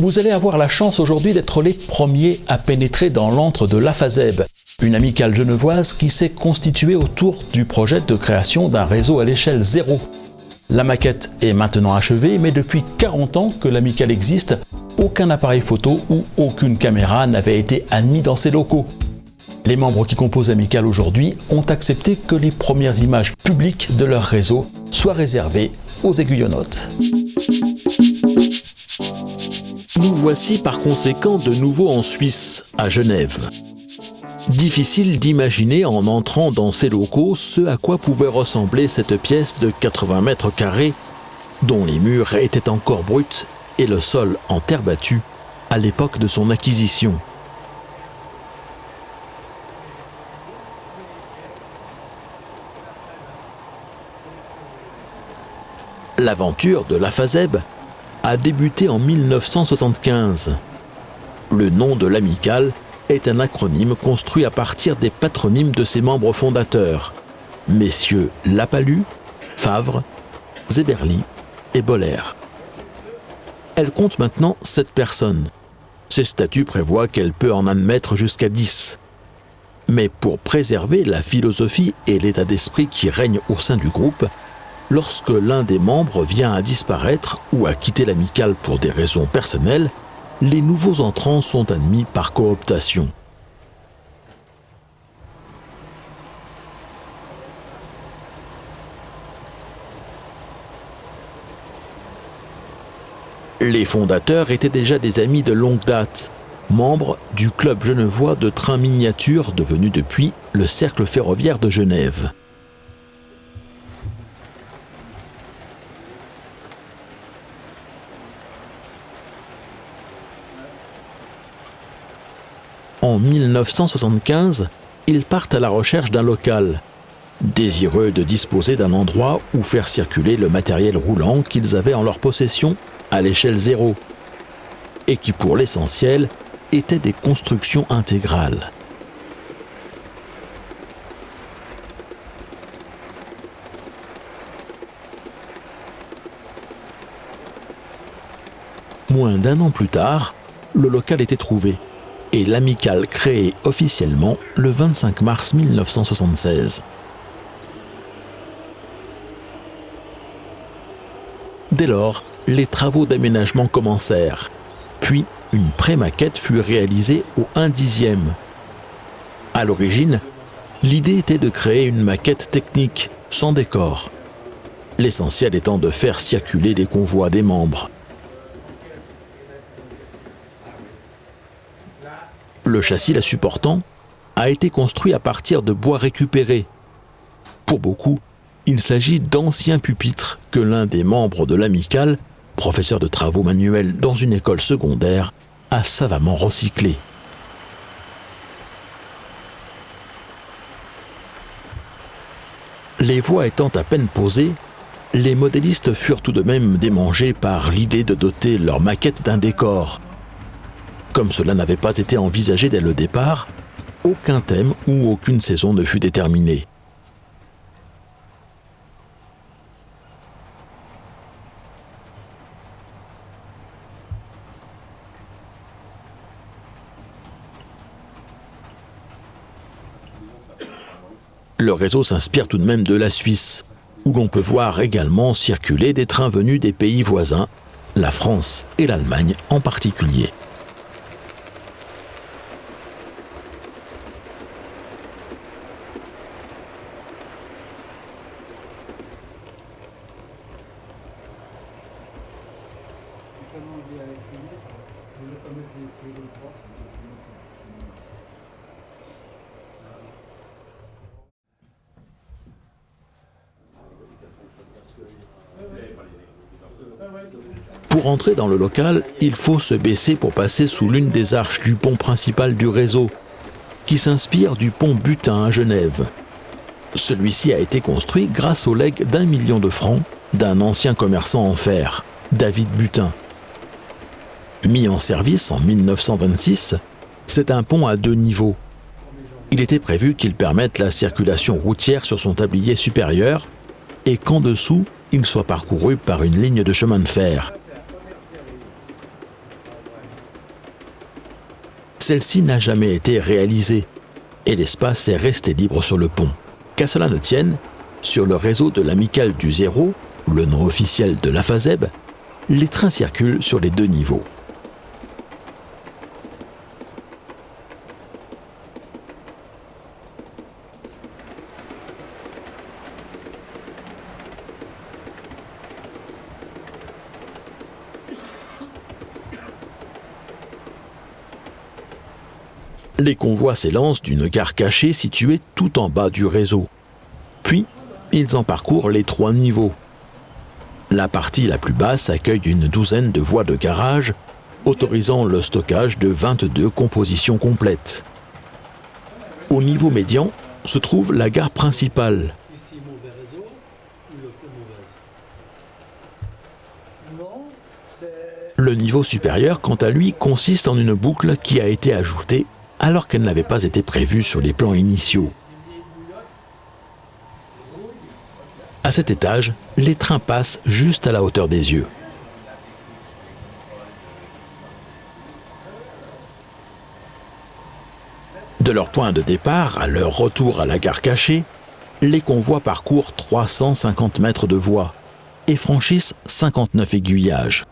Vous allez avoir la chance aujourd'hui d'être les premiers à pénétrer dans l'antre de l'AFASEB, une amicale genevoise qui s'est constituée autour du projet de création d'un réseau à l'échelle 0. La maquette est maintenant achevée, mais depuis 40 ans que l'amicale existe, aucun appareil photo ou aucune caméra n'avait été admis dans ces locaux. Les membres qui composent l'amicale aujourd'hui ont accepté que les premières images publiques de leur réseau soient réservées aux aiguillonnautes. Nous voici par conséquent de nouveau en Suisse, à Genève. Difficile d'imaginer en entrant dans ces locaux ce à quoi pouvait ressembler cette pièce de 80 mètres carrés, dont les murs étaient encore bruts et le sol en terre battue à l'époque de son acquisition. L'aventure de l'AFASEB a débuté en 1975. Le nom de l'amicale est un acronyme construit à partir des patronymes de ses membres fondateurs, messieurs Lapalu, Favre, Zéberly et Boller. Elle compte maintenant 7 personnes. Ses statuts prévoient qu'elle peut en admettre jusqu'à 10. Mais pour préserver la philosophie et l'état d'esprit qui règnent au sein du groupe, lorsque l'un des membres vient à disparaître ou à quitter l'amicale pour des raisons personnelles, les nouveaux entrants sont admis par cooptation. Les fondateurs étaient déjà des amis de longue date, membres du club genevois de trains miniatures devenu depuis le Cercle ferroviaire de Genève. En 1975, ils partent à la recherche d'un local, désireux de disposer d'un endroit où faire circuler le matériel roulant qu'ils avaient en leur possession à l'échelle 0, et qui pour l'essentiel étaient des constructions intégrales. Moins d'1 an plus tard, le local était trouvé, et l'amicale créée officiellement le 25 mars 1976. Dès lors, les travaux d'aménagement commencèrent, puis une pré-maquette fut réalisée au 1/10. À l'origine, l'idée était de créer une maquette technique, sans décor, l'essentiel étant de faire circuler les convois des membres. Le châssis la supportant a été construit à partir de bois récupéré. Pour beaucoup, il s'agit d'anciens pupitres que l'un des membres de l'amicale, professeur de travaux manuels dans une école secondaire, a savamment recyclés. Les voies étant à peine posées, les modélistes furent tout de même démangés par l'idée de doter leur maquette d'un décor. Comme cela n'avait pas été envisagé dès le départ, aucun thème ou aucune saison ne fut déterminé. Le réseau s'inspire tout de même de la Suisse, où l'on peut voir également circuler des trains venus des pays voisins, la France et l'Allemagne en particulier. Pour entrer dans le local, il faut se baisser pour passer sous l'une des arches du pont principal du réseau, qui s'inspire du pont Butin à Genève. Celui-ci a été construit grâce au legs d'1 million de francs d'un ancien commerçant en fer, David Butin. Mis en service en 1926, c'est un pont à 2 niveaux. Il était prévu qu'il permette la circulation routière sur son tablier supérieur et qu'en dessous, il soit parcouru par une ligne de chemin de fer. celle-ci n'a jamais été réalisée et l'espace est resté libre sur le pont. Qu'à cela ne tienne, sur le réseau de l'Amicale du Zéro, le nom officiel de la FASEB, les trains circulent sur les 2 niveaux. Les convois s'élancent d'une gare cachée située tout en bas du réseau. Puis, ils en parcourent les 3 niveaux. La partie la plus basse accueille une douzaine de voies de garage, autorisant le stockage de 22 compositions complètes. Au niveau médian se trouve la gare principale. Le niveau supérieur, quant à lui, consiste en une boucle qui a été ajoutée alors qu'elle n'avait pas été prévue sur les plans initiaux. À cet étage, les trains passent juste à la hauteur des yeux. De leur point de départ à leur retour à la gare cachée, les convois parcourent 350 mètres de voie et franchissent 59 aiguillages.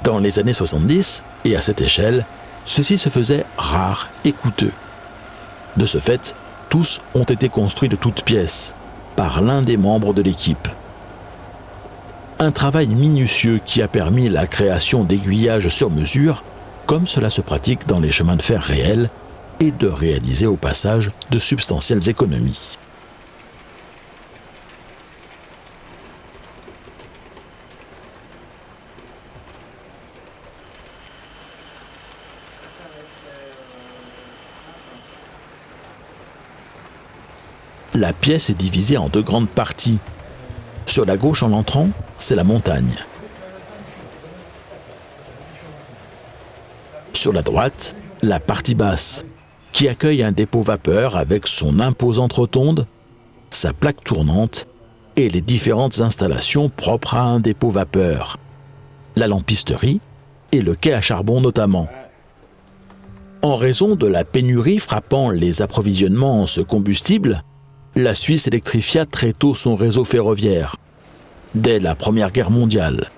Dans les années 70, et à cette échelle, ceci se faisait rare et coûteux. De ce fait, tous ont été construits de toutes pièces, par l'un des membres de l'équipe. Un travail minutieux qui a permis la création d'aiguillages sur mesure, comme cela se pratique dans les chemins de fer réels, et de réaliser au passage de substantielles économies. La pièce est divisée en 2 grandes parties. Sur la gauche en entrant, c'est la montagne. Sur la droite, la partie basse, qui accueille un dépôt vapeur avec son imposante rotonde, sa plaque tournante et les différentes installations propres à un dépôt vapeur, la lampisterie et le quai à charbon notamment. En raison de la pénurie frappant les approvisionnements en ce combustible, la Suisse électrifia très tôt son réseau ferroviaire, dès la Première Guerre mondiale.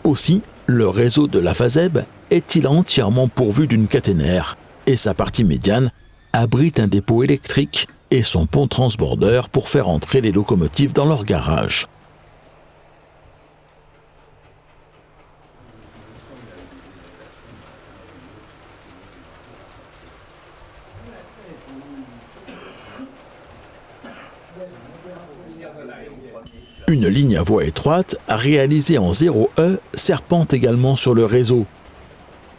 Aussi, le réseau de la FASEB est-il entièrement pourvu d'une caténaire et sa partie médiane abrite un dépôt électrique et son pont transbordeur pour faire entrer les locomotives dans leur garage. Une ligne à voie étroite, réalisée en 0E, serpente également sur le réseau.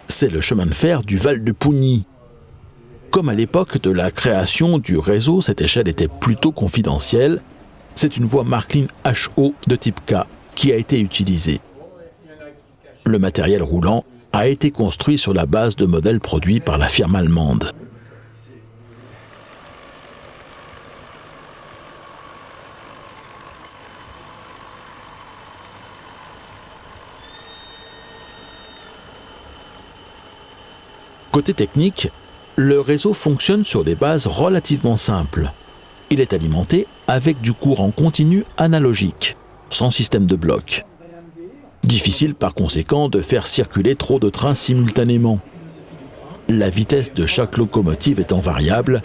C'est le chemin de fer du Val de Pougny. Comme à l'époque de la création du réseau, cette échelle était plutôt confidentielle. C'est une voie Marklin HO de type K qui a été utilisée. Le matériel roulant a été construit sur la base de modèles produits par la firme allemande. Côté technique, le réseau fonctionne sur des bases relativement simples. Il est alimenté avec du courant continu analogique, sans système de bloc. Difficile par conséquent de faire circuler trop de trains simultanément. La vitesse de chaque locomotive étant variable,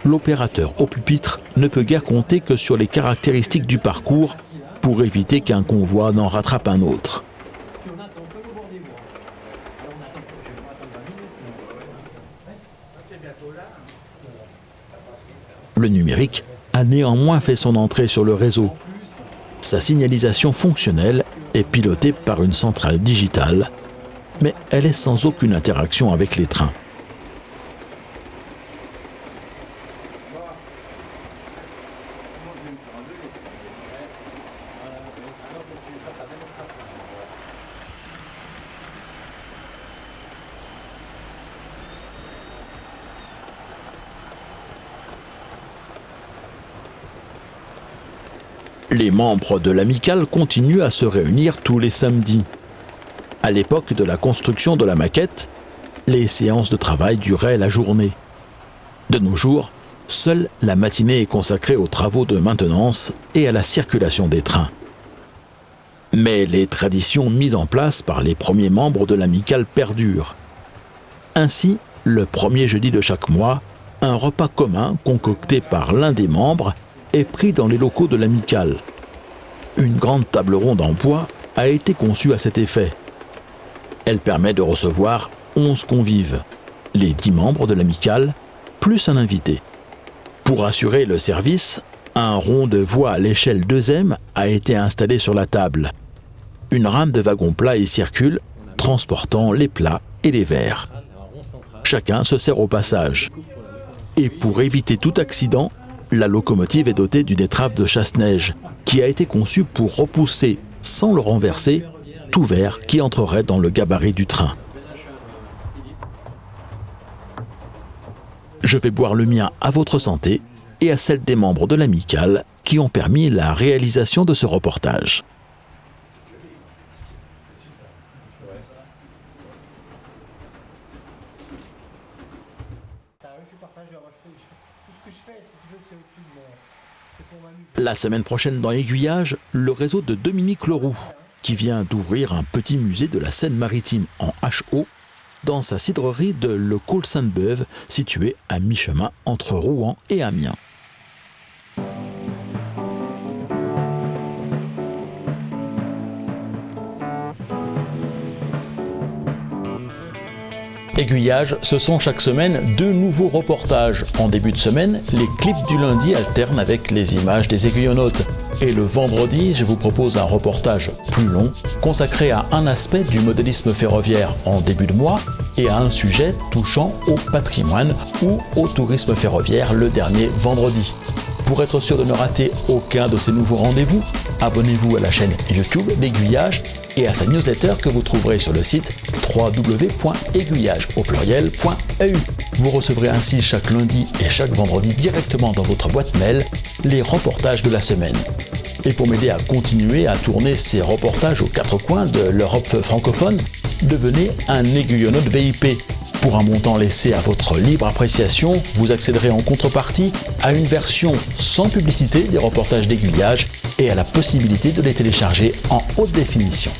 l'opérateur au pupitre ne peut guère compter que sur les caractéristiques du parcours pour éviter qu'un convoi n'en rattrape un autre. Le numérique a néanmoins fait son entrée sur le réseau. Sa signalisation fonctionnelle est pilotée par une centrale digitale, mais elle est sans aucune interaction avec les trains. Les membres de l'amicale continuent à se réunir tous les samedis. À l'époque de la construction de la maquette, les séances de travail duraient la journée. De nos jours, seule la matinée est consacrée aux travaux de maintenance et à la circulation des trains. Mais les traditions mises en place par les premiers membres de l'amicale perdurent. Ainsi, le premier jeudi de chaque mois, un repas commun concocté par l'un des membres est pris dans les locaux de l'amicale. Une grande table ronde en bois a été conçue à cet effet. Elle permet de recevoir 11 convives, les 10 membres de l'amicale, plus un invité. Pour assurer le service, un rond de voie à l'échelle 2M a été installé sur la table. Une rame de wagon plat y circule, transportant les plats et les verres. Chacun se sert au passage. Et pour éviter tout accident, la locomotive est dotée d'une étrave de chasse-neige qui a été conçue pour repousser, sans le renverser, tout verre qui entrerait dans le gabarit du train. Je vais boire le mien à votre santé et à celle des membres de l'amicale qui ont permis la réalisation de ce reportage. La semaine prochaine dans Aiguillage, le réseau de Dominique Leroux, qui vient d'ouvrir un petit musée de la Seine-Maritime en HO dans sa cidrerie de Le Col-Sainte-Beuve, située à mi-chemin entre Rouen et Amiens. Aiguillage, ce sont chaque semaine 2 nouveaux reportages. En début de semaine, les clips du lundi alternent avec les images des aiguillonautes. Et le vendredi, je vous propose un reportage plus long, consacré à un aspect du modélisme ferroviaire en début de mois et à un sujet touchant au patrimoine ou au tourisme ferroviaire le dernier vendredi. Pour être sûr de ne rater aucun de ces nouveaux rendez-vous, abonnez-vous à la chaîne YouTube d'Aiguillage et à sa newsletter que vous trouverez sur le site www.aiguillage.eu. Vous recevrez ainsi chaque lundi et chaque vendredi directement dans votre boîte mail les reportages de la semaine. Et pour m'aider à continuer à tourner ces reportages aux 4 coins de l'Europe francophone, devenez un aiguillonaute VIP. Pour un montant laissé à votre libre appréciation, vous accéderez en contrepartie à une version sans publicité des reportages d'Aiguillage et à la possibilité de les télécharger en haute définition.